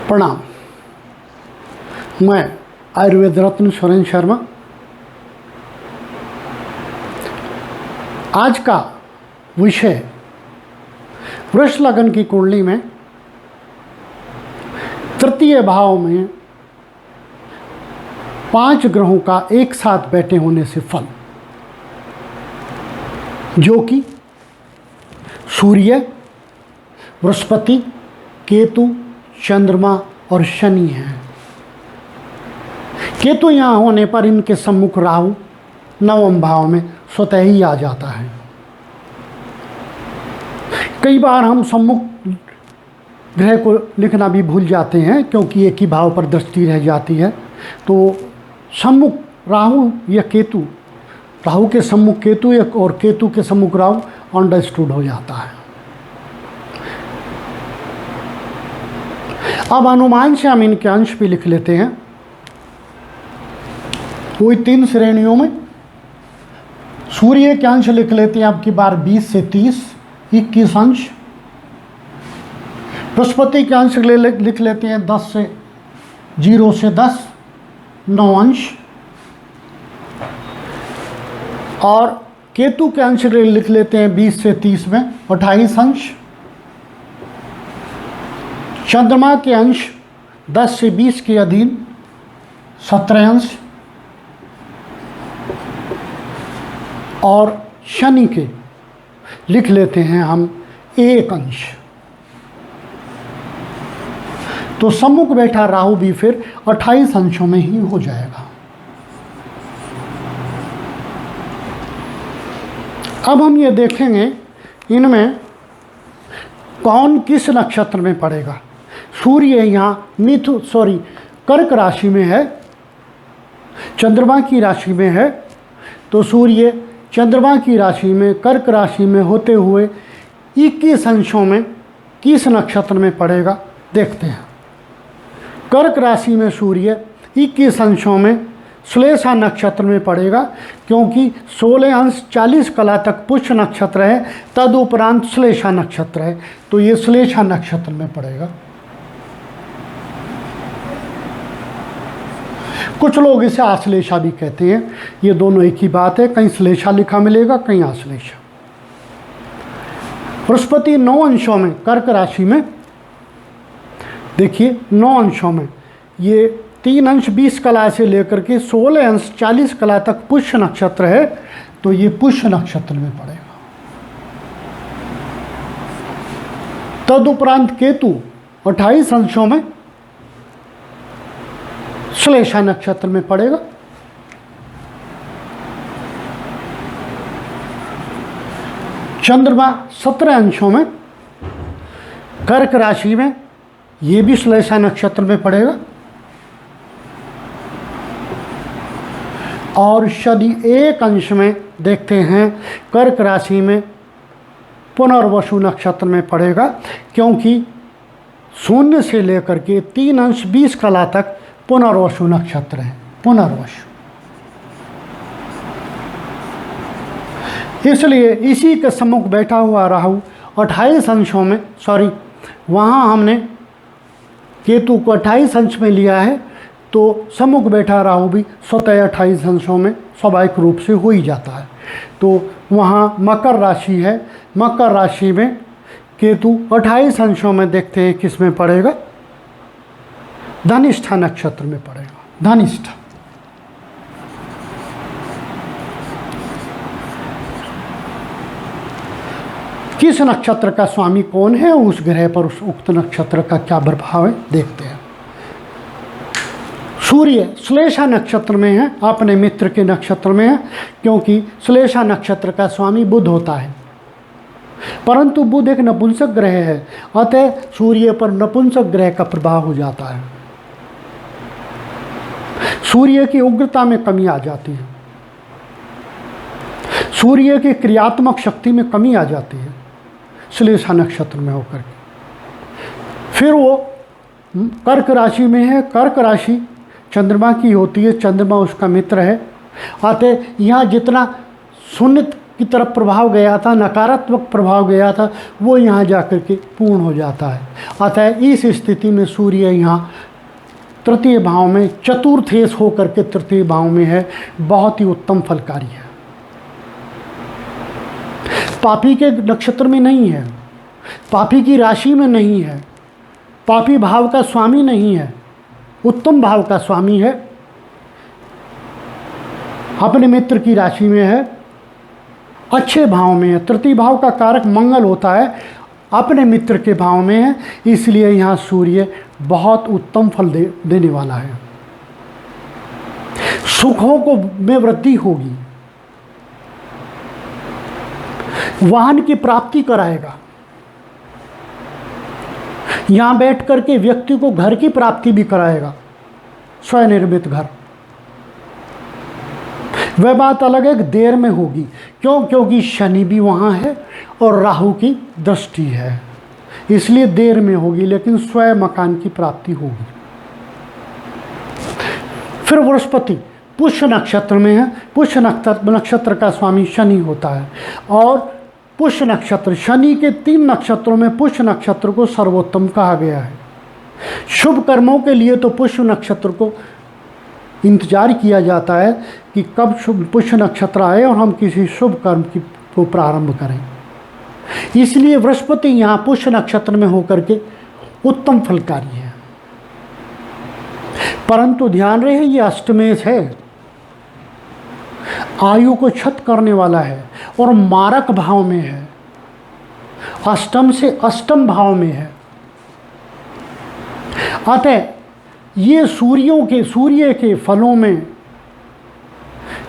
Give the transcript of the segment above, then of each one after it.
प्रणाम। मैं आयुर्वेद रत्न सुरेंद्र शर्मा। आज का विषय वृष लगन की कुंडली में तृतीय भाव में 5 ग्रहों का एक साथ बैठे होने से फल, जो कि सूर्य, बृहस्पति, केतु, चंद्रमा और शनि है। केतु यहाँ होने पर इनके सम्मुख राहु 9वें भाव में स्वतः ही आ जाता है। कई बार हम सम्मुख ग्रह को लिखना भी भूल जाते हैं, क्योंकि एक ही भाव पर दृष्टि रह जाती है। तो सम्मुख राहु या केतु, राहु के सम्मुख केतु और केतु के सम्मुख राहु अंडरस्टूड हो जाता है। अब अनुमान से हम इनके अंश भी लिख लेते हैं। कोई 3 श्रेणियों में सूर्य के अंश लिख लेते हैं। अब की बार 20 से 30, 21 अंश। बृहस्पति के अंश लिख लेते हैं 0 से 10, 9 अंश। और केतु के अंश लिख लेते हैं 20 से 30 में 28 अंश। चंद्रमा के अंश 10 से 20 के अधीन 17 अंश। और शनि के लिख लेते हैं हम 1 अंश। तो सम्मुख बैठा राहु भी फिर 28 अंशों में ही हो जाएगा। अब हम ये देखेंगे इनमें कौन किस नक्षत्र में पड़ेगा। सूर्य यहाँ कर्क राशि में है, चंद्रमा की राशि में है। तो सूर्य चंद्रमा की राशि में, कर्क राशि में होते हुए 21 अंशों में किस नक्षत्र में पड़ेगा देखते हैं। कर्क राशि में सूर्य 21 अंशों में श्लेषा नक्षत्र में पड़ेगा, क्योंकि 16 अंश 40 कला तक पुष्य नक्षत्र है, तदुपरांत श्लेषा नक्षत्र है। तो ये श्लेषा नक्षत्र में पड़ेगा। कुछ लोग इसे आश्लेषा भी कहते हैं। ये दोनों एक ही बात है, कहीं श्लेषा लिखा मिलेगा, कहीं आश्लेषा। बृहस्पति 9 अंशों में कर्क राशि में, देखिए 9 अंशों में, ये 3 अंश 20 कला से लेकर के 16 अंश 40 कला तक पुष्य नक्षत्र है। तो ये पुष्य नक्षत्र में पड़ेगा। तदुपरांत केतु 28 अंशों में श्लेषा नक्षत्र में पड़ेगा। चंद्रमा 17 अंशों में कर्क राशि में, ये भी श्लेषा नक्षत्र में पड़ेगा। और शनि 1 अंश में देखते हैं कर्क राशि में पुनर्वसु नक्षत्र में पड़ेगा, क्योंकि 0 से लेकर के 3 अंश 20 कला तक पुनर्वसु नक्षत्र है। पुनर्वसु, इसलिए इसी के सम्मुख बैठा हुआ राहु 28 अंशों में, वहाँ हमने केतु को 28 अंश में लिया है, तो सम्मुख बैठा राहु भी स्वतः 28 अंशों में स्वाभाविक रूप से हो ही जाता है। तो वहाँ मकर राशि है, मकर राशि में केतु 28 अंशों में देखते हैं किस में पड़ेगा, धनिष्ठा नक्षत्र में पड़ेगा। धनिष्ठा, किस नक्षत्र का स्वामी कौन है, उस ग्रह पर उस उक्त नक्षत्र का क्या प्रभाव है देखते हैं। सूर्य श्लेषा नक्षत्र में है, अपने मित्र के नक्षत्र में है, क्योंकि श्लेषा नक्षत्र का स्वामी बुध होता है। परंतु बुध एक नपुंसक ग्रह है, अतः सूर्य पर नपुंसक ग्रह का प्रभाव हो जाता है। सूर्य की उग्रता में कमी आ जाती है, सूर्य की क्रियात्मक शक्ति में कमी आ जाती है श्लेषा नक्षत्र में होकर। फिर वो कर्क राशि में है, कर्क राशि चंद्रमा की होती है, चंद्रमा उसका मित्र है। अतः यहाँ जितना शून्य की तरफ प्रभाव गया था, नकारात्मक प्रभाव गया था, वो यहाँ जाकर के पूर्ण हो जाता है। अतः इस स्थिति में सूर्य यहाँ तृतीय भाव में चतुर्थेश होकर के तृतीय भाव में है, बहुत ही उत्तम फलकारी है। पापी के नक्षत्र में नहीं है, पापी की राशि में नहीं है, पापी भाव का स्वामी नहीं है, उत्तम भाव का स्वामी है, अपने मित्र की राशि में है, अच्छे भाव में है। तृतीय भाव का कारक मंगल होता है, अपने मित्र के भाव में है, इसलिए यहाँ सूर्य बहुत उत्तम फल देने वाला है। सुखों को में वृद्धि होगी, वाहन की प्राप्ति कराएगा। यहाँ बैठ करके व्यक्ति को घर की प्राप्ति भी कराएगा, स्वनिर्मित घर। वह बात अलग है, देर में होगी। क्यों? क्योंकि शनि भी वहाँ है और राहु की दृष्टि है, इसलिए देर में होगी, लेकिन स्वयं मकान की प्राप्ति होगी। फिर बृहस्पति पुष्य नक्षत्र में है। पुष्य नक्षत्र का स्वामी शनि होता है, और पुष्य नक्षत्र, शनि के 3 नक्षत्रों में पुष्य नक्षत्र को सर्वोत्तम कहा गया है। शुभ कर्मों के लिए तो पुष्य नक्षत्र को इंतजार किया जाता है कि कब शुभ पुष्य नक्षत्र आए और हम किसी शुभ कर्म को प्रारंभ करें। इसलिए बृहस्पति यहाँ पुष्य नक्षत्र में होकर के उत्तम फलकारी है। परंतु ध्यान रहे, ये अष्टमेश है, आयु को क्षत करने वाला है और मारक भाव में है, अष्टम से अष्टम भाव में है। अतः ये सूर्य के फलों में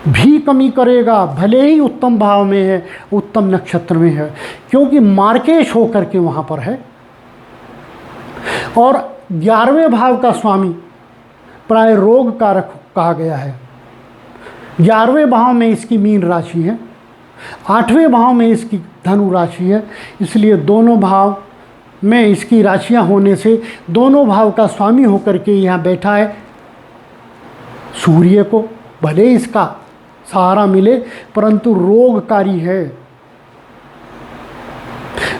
भी कमी करेगा, भले ही उत्तम भाव में है, उत्तम नक्षत्र में है, क्योंकि मार्केश होकर के वहाँ पर है। और 11वें भाव का स्वामी प्राय रोग कारक कहा गया है। 11वें भाव में इसकी मीन राशि है, 8वें भाव में इसकी धनु राशि है, इसलिए दोनों भाव में इसकी राशियां होने से दोनों भाव का स्वामी होकर के यहाँ बैठा है। सूर्य को भले इसका सहारा मिले, परंतु रोगकारी है,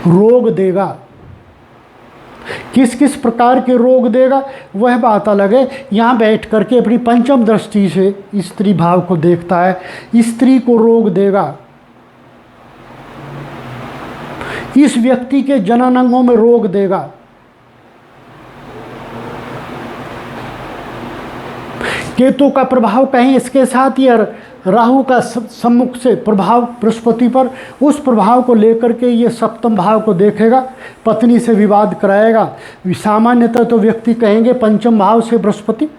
रोग देगा। किस किस प्रकार के रोग देगा वह बात अलग है। यहाँ बैठ करके अपनी पंचम दृष्टि से स्त्री भाव को देखता है, स्त्री को रोग देगा। इस व्यक्ति के जनन अंगों में रोग देगा। केतु का प्रभाव कहीं इसके साथ या राहु का सम्मुख से प्रभाव बृहस्पति पर, उस प्रभाव को लेकर के ये सप्तम भाव को देखेगा, पत्नी से विवाद कराएगा। सामान्यतः तो व्यक्ति कहेंगे पंचम भाव से बृहस्पति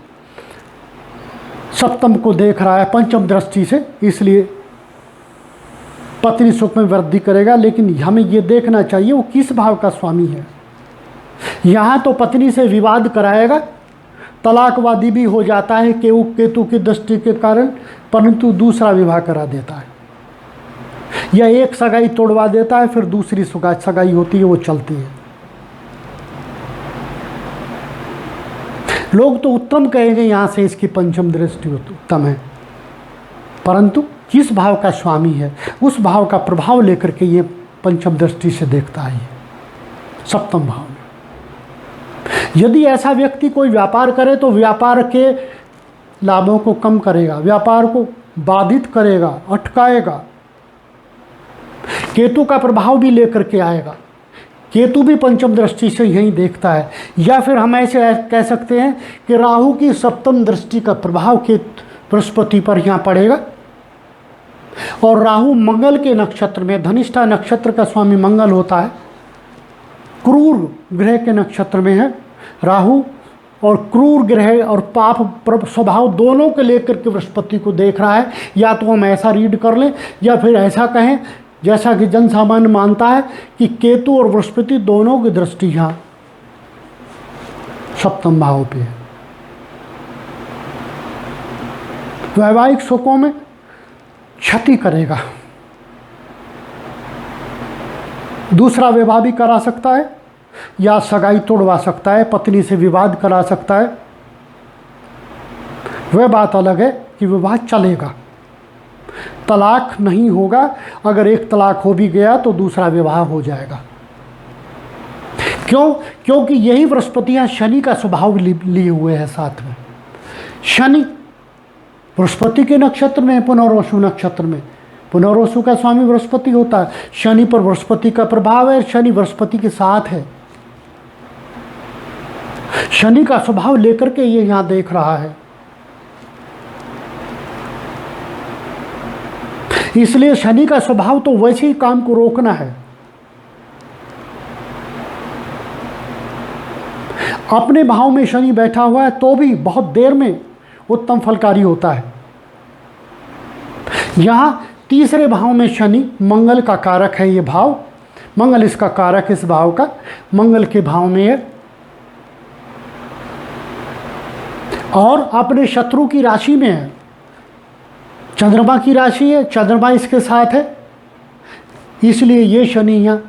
सप्तम को देख रहा है पंचम दृष्टि से, इसलिए पत्नी सुख में वृद्धि करेगा। लेकिन हमें ये देखना चाहिए वो किस भाव का स्वामी है। यहाँ तो पत्नी से विवाद कराएगा, तलाकवादी भी हो जाता है केतु की दृष्टि के कारण, परंतु दूसरा विवाह करा देता है, या एक सगाई तोड़वा देता है, फिर दूसरी सगाई होती है, वो चलती है। लोग तो उत्तम कहेंगे यहाँ से इसकी पंचम दृष्टि उत्तम है, परंतु किस भाव का स्वामी है उस भाव का प्रभाव लेकर के ये पंचम दृष्टि से देखता है सप्तम भाव में। यदि ऐसा व्यक्ति कोई व्यापार करे तो व्यापार के लाभों को कम करेगा, व्यापार को बाधित करेगा, अटकाएगा। केतु का प्रभाव भी लेकर के आएगा, केतु भी पंचम दृष्टि से यही देखता है। या फिर हम ऐसे कह सकते हैं कि राहु की सप्तम दृष्टि का प्रभाव के बृहस्पति पर यहाँ पड़ेगा, और राहु मंगल के नक्षत्र में, धनिष्ठा नक्षत्र का स्वामी मंगल होता है, क्रूर ग्रह के नक्षत्र में है राहु, और क्रूर ग्रह और पाप स्वभाव दोनों के लेकर के बृहस्पति को देख रहा है। या तो हम ऐसा रीड कर लें या फिर ऐसा कहें जैसा कि जन सामान्य मानता है कि केतु और बृहस्पति दोनों की दृष्टि यहाँ सप्तम भाव पे है। वैवाहिक सुखों में क्षति करेगा, दूसरा विवाह भी करा सकता है या सगाई तोड़वा सकता है, पत्नी से विवाद करा सकता है। वह बात अलग है कि विवाह चलेगा, तलाक नहीं होगा। अगर एक तलाक हो भी गया तो दूसरा विवाह हो जाएगा। क्यों? क्योंकि यही बृहस्पतियाँ शनि का स्वभाव लिए हुए हैं साथ में। शनि बृहस्पति के नक्षत्र में, पुनर्वसु नक्षत्र में। पुनर्वसु का स्वामी बृहस्पति होता है, शनि पर बृहस्पति का प्रभाव है, शनि बृहस्पति के साथ है। शनि का स्वभाव लेकर के ये यहां देख रहा है। इसलिए शनि का स्वभाव तो वैसे ही काम को रोकना है। अपने भाव में शनि बैठा हुआ है तो भी बहुत देर में उत्तम फलकारी होता है। यहां तीसरे भाव में शनि मंगल का कारक है। ये भाव मंगल इसका कारक, इस भाव का मंगल के भाव में है और अपने शत्रु की राशि में है। चंद्रमा की राशि है, चंद्रमा इसके साथ है, इसलिए ये शनि यहाँ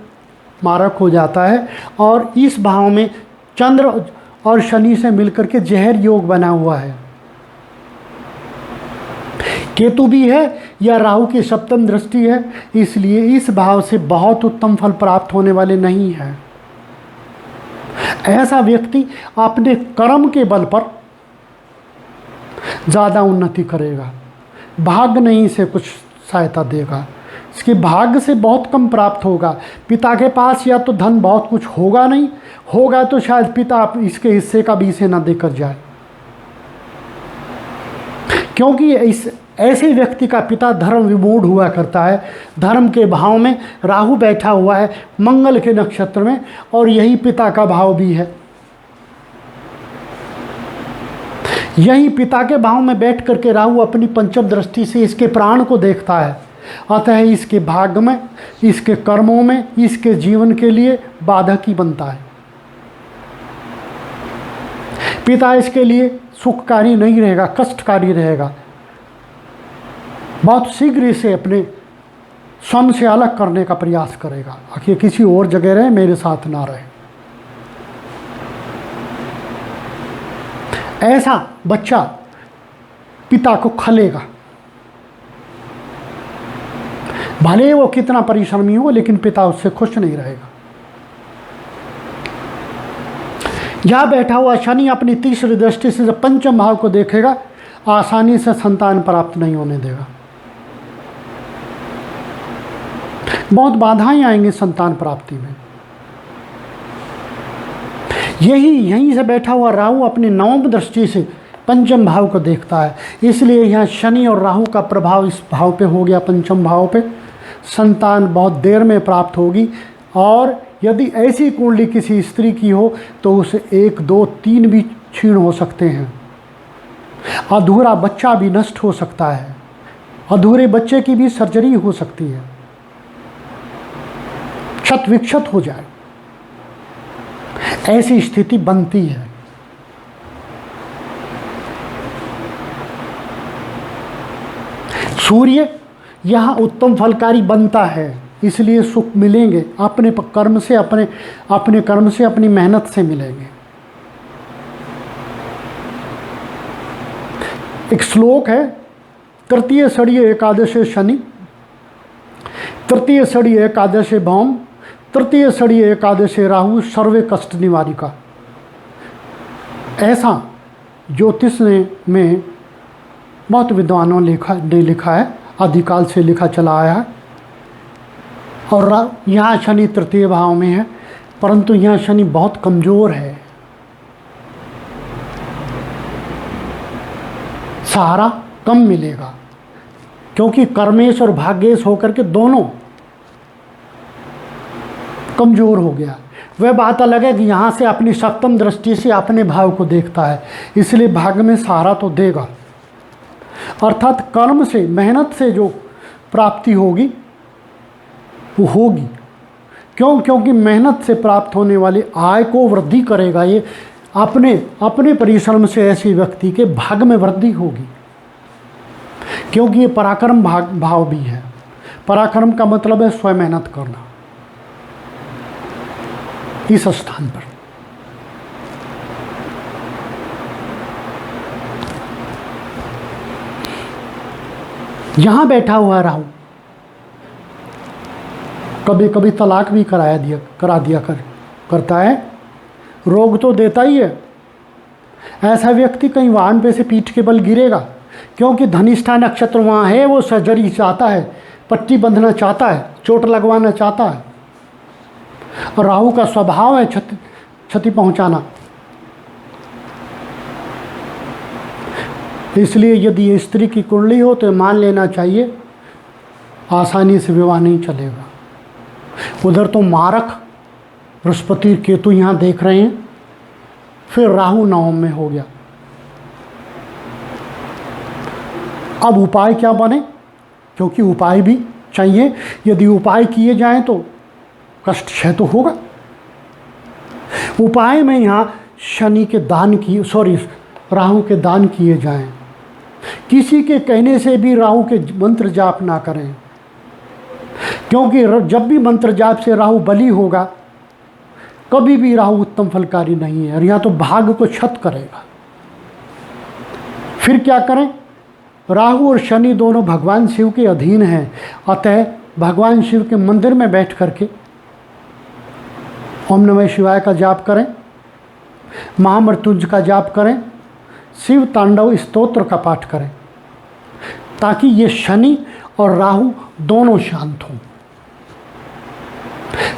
मारक हो जाता है। और इस भाव में चंद्र और शनि से मिलकर के जहर योग बना हुआ है। केतु भी है या राहु की सप्तम दृष्टि है, इसलिए इस भाव से बहुत उत्तम फल प्राप्त होने वाले नहीं है। ऐसा व्यक्ति अपने कर्म के बल पर ज़्यादा उन्नति करेगा, भाग्य नहीं से कुछ सहायता देगा। इसके भाग्य से बहुत कम प्राप्त होगा। पिता के पास या तो धन बहुत कुछ होगा नहीं, होगा तो शायद पिता इसके हिस्से का भी इसे ना देकर जाए, क्योंकि इस ऐसे व्यक्ति का पिता धर्म विमूढ़ हुआ करता है। धर्म के भाव में राहु बैठा हुआ है मंगल के नक्षत्र में, और यही पिता का भाव भी है। यही पिता के भाव में बैठ करके राहु अपनी पंचम दृष्टि से इसके प्राण को देखता है। अतः इसके भाग्य में, इसके कर्मों में, इसके जीवन के लिए बाधक ही बनता है। पिता इसके लिए सुखकारी नहीं रहेगा, कष्टकारी रहेगा। बहुत शीघ्र इसे अपने स्वयं से अलग करने का प्रयास करेगा, आखिर किसी और जगह रहे, मेरे साथ ना रहे। ऐसा बच्चा पिता को खलेगा, भले वो कितना परिश्रमी हो, लेकिन पिता उससे खुश नहीं रहेगा। यहां बैठा हुआ शनि अपनी तीसरी दृष्टि से जब पंचम भाव को देखेगा, आसानी से संतान प्राप्त नहीं होने देगा। बहुत बाधाएं आएंगी संतान प्राप्ति में। यहीं से बैठा हुआ राहु अपनी नवम दृष्टि से पंचम भाव को देखता है, इसलिए यहाँ शनि और राहु का प्रभाव इस भाव पे हो गया, पंचम भाव पे। संतान बहुत देर में प्राप्त होगी, और यदि ऐसी कुंडली किसी स्त्री की हो तो उसे 1, 2, 3 भी क्षीण हो सकते हैं। अधूरा बच्चा भी नष्ट हो सकता है, अधूरे बच्चे की भी सर्जरी हो सकती है, क्षत विक्षत हो जाए, ऐसी स्थिति बनती है। सूर्य यहाँ उत्तम फलकारी बनता है, इसलिए सुख मिलेंगे अपने कर्म से, अपने कर्म से, अपनी मेहनत से मिलेंगे। एक श्लोक है, तृतीय षडीय एकादशे शनि, तृतीय षडीय एकादशे भौम, तृतीय षडीय एकादशे राहु, सर्वे कष्ट निवारिका। ऐसा ज्योतिष में बहुत विद्वानों ने लिखा है, आदिकाल से लिखा चला आया है। और यहाँ शनि तृतीय भाव में है, परंतु यहाँ शनि बहुत कमज़ोर है। सहारा कम मिलेगा, क्योंकि कर्मेश और भाग्येश होकर के दोनों कमज़ोर हो गया। वह बात अलग है कि यहाँ से अपनी सप्तम दृष्टि से अपने भाव को देखता है, इसलिए भाग्य में सहारा तो देगा। अर्थात कर्म से, मेहनत से जो प्राप्ति होगी वो होगी। क्यों? क्योंकि मेहनत से प्राप्त होने वाली आय को वृद्धि करेगा ये। अपने परिश्रम से ऐसे व्यक्ति के भाग्य में वृद्धि होगी, क्योंकि ये पराक्रम भाव भी है। पराक्रम का मतलब है स्वयं मेहनत करना इस स्थान पर। यहाँ बैठा हुआ है राहु, कभी कभी तलाक भी करा दिया करता है, रोग तो देता ही है। ऐसा व्यक्ति कहीं वाहन पे से पीठ के बल गिरेगा, क्योंकि धनिष्ठा नक्षत्र वहाँ है, वो सर्जरी चाहता है, पट्टी बंधना चाहता है, चोट लगवाना चाहता है। और राहु का स्वभाव है क्षति पहुँचाना। इसलिए यदि ये स्त्री की कुंडली हो तो मान लेना चाहिए आसानी से विवाह नहीं चलेगा। उधर तो मारक बृहस्पति केतु यहाँ देख रहे हैं, फिर राहु नवम में हो गया। अब उपाय क्या बने, क्योंकि उपाय भी चाहिए। यदि उपाय किए जाएं तो कष्ट क्षय तो होगा। उपाय में यहाँ शनि के दान की राहु के दान किए जाएं। किसी के कहने से भी राहु के मंत्र जाप ना करें, क्योंकि जब भी मंत्र जाप से राहु बली होगा, कभी भी राहु उत्तम फलकारी नहीं है, और यहाँ तो भाग्य को क्षत करेगा। फिर क्या करें, राहु और शनि दोनों भगवान शिव के अधीन हैं, अतः भगवान शिव के मंदिर में बैठ करके ओम नमः शिवाय का जाप करें, महामृत्युंजय का जाप करें, शिव तांडव स्तोत्र का पाठ करें, ताकि ये शनि और राहु दोनों शांत हों।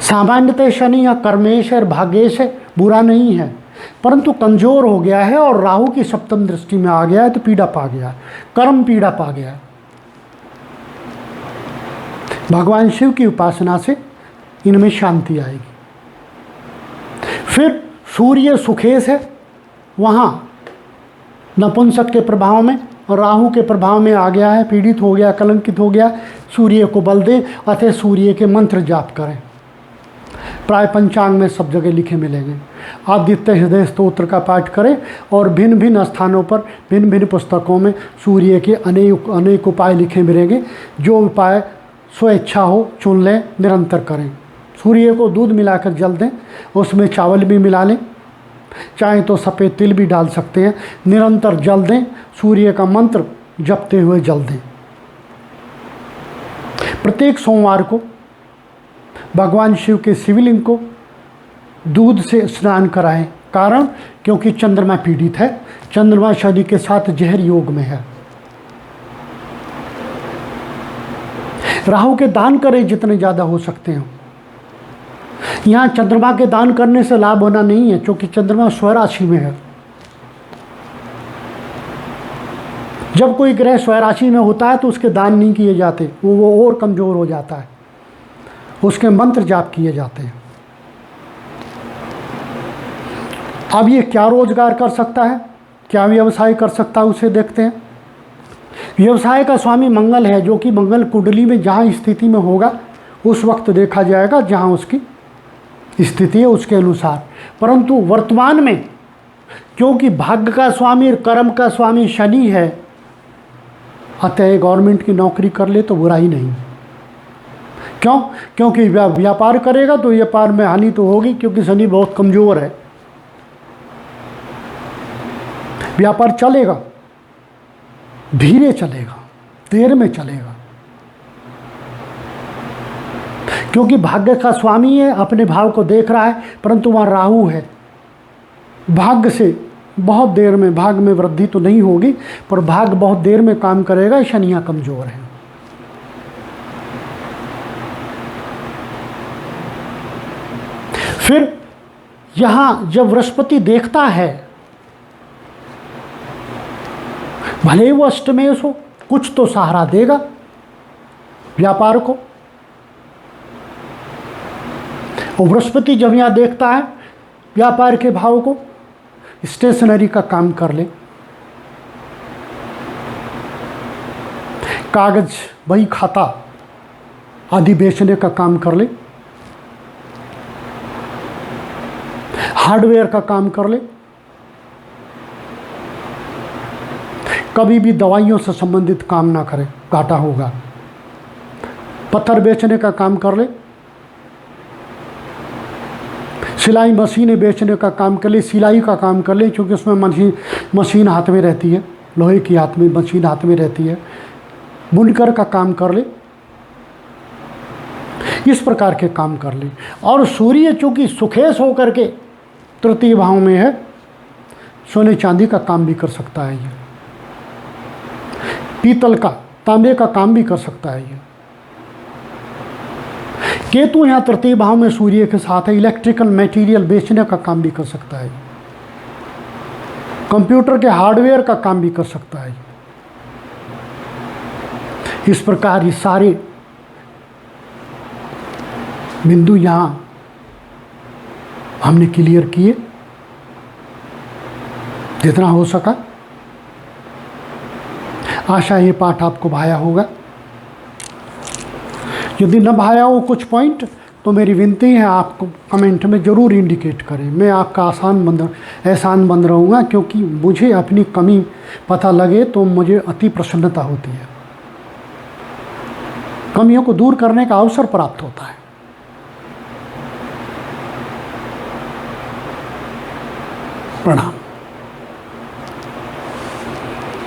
सामान्यतः शनि या कर्मेश और भाग्येश है, बुरा नहीं है, परंतु कमजोर हो गया है और राहु की सप्तम दृष्टि में आ गया है तो पीड़ा पा गया है, कर्म पीड़ा पा गया है। भगवान शिव की उपासना से इनमें शांति आएगी। फिर सूर्य सुखेश है, वहाँ नपुंसक के प्रभाव में और राहु के प्रभाव में आ गया है, पीड़ित हो गया, कलंकित हो गया। सूर्य को बल दें, अतः सूर्य के मंत्र जाप करें। प्राय पंचांग में सब जगह लिखे मिलेंगे। आदित्य हृदय स्तोत्र का पाठ करें, और भिन्न भिन्न स्थानों पर भिन्न भिन्न पुस्तकों में सूर्य के अनेक उपाय लिखे मिलेंगे। जो उपाय स्वेच्छा हो चुन लें, निरंतर करें। सूर्य को दूध मिलाकर जल दें, उसमें चावल भी मिला लें, चाहे तो सफ़ेद तिल भी डाल सकते हैं। निरंतर जल दें, सूर्य का मंत्र जपते हुए जल दें। प्रत्येक सोमवार को भगवान शिव के शिवलिंग को दूध से स्नान कराएं। कारण, क्योंकि चंद्रमा पीड़ित है, चंद्रमा शनि के साथ जहर योग में है। राहु के दान करें जितने ज़्यादा हो सकते हो। यहाँ चंद्रमा के दान करने से लाभ होना नहीं है, क्योंकि चंद्रमा स्वराशि में है। जब कोई ग्रह स्वराशि में होता है तो उसके दान नहीं किए जाते, वो और कमज़ोर हो जाता है, उसके मंत्र जाप किए जाते हैं। अब ये क्या रोजगार कर सकता है, क्या व्यवसाय कर सकता है, उसे देखते हैं। व्यवसाय का स्वामी मंगल है, जो कि मंगल कुंडली में जहाँ स्थिति में होगा उस वक्त देखा जाएगा जहाँ उसकी स्थिति है उसके अनुसार। परंतु वर्तमान में क्योंकि भाग्य का स्वामी और कर्म का स्वामी शनि है, अतः गवर्नमेंट की नौकरी कर ले तो बुराई नहीं। क्यों? क्योंकि व्यापार करेगा तो व्यापार में हानि तो होगी, क्योंकि शनि बहुत कमज़ोर है। व्यापार चलेगा, धीरे चलेगा, देर में चलेगा, क्योंकि भाग्य का स्वामी है, अपने भाव को देख रहा है। परंतु वहाँ राहु है, भाग्य से बहुत देर में भाग्य में वृद्धि तो नहीं होगी, पर भाग्य बहुत देर में काम करेगा। शनियाँ कमज़ोर है। फिर यहाँ जब बृहस्पति देखता है, भले वो अष्टमेश हो, कुछ तो सहारा देगा व्यापार को। और बृहस्पति जब यहाँ देखता है व्यापार के भाव को, स्टेशनरी का काम कर ले, कागज बही खाता आदि बेचने का काम कर ले, हार्डवेयर का काम कर ले, कभी भी दवाइयों से संबंधित काम ना करे, घाटा होगा। पत्थर बेचने का काम कर ले, सिलाई मशीनें बेचने का काम कर ले, सिलाई का काम कर ले, क्योंकि उसमें मशीन हाथ में रहती है, लोहे की हाथ में मशीन हाथ में रहती है। बुनकर का काम कर ले, इस प्रकार के काम कर ले। और सूर्य चूंकि सुखेश होकर के तृतीय भाव में है, सोने चांदी का काम भी कर सकता है ये, पीतल का, तांबे का काम भी कर सकता है ये। केतु यहाँ तृतीय भाव में सूर्य के साथ है, इलेक्ट्रिकल मटेरियल बेचने का काम भी कर सकता है, कंप्यूटर के हार्डवेयर का काम भी कर सकता है। इस प्रकार ये सारे बिंदु यहाँ हमने क्लियर किए जितना हो सका। आशा ये पाठ आपको भाया होगा। यदि न भाया हो कुछ पॉइंट तो मेरी विनती है आपको कमेंट में ज़रूर इंडिकेट करें। मैं आपका एहसान बंद रहूँगा, क्योंकि मुझे अपनी कमी पता लगे तो मुझे अति प्रसन्नता होती है। कमियों को दूर करने का अवसर प्राप्त होता है। प्रणाम।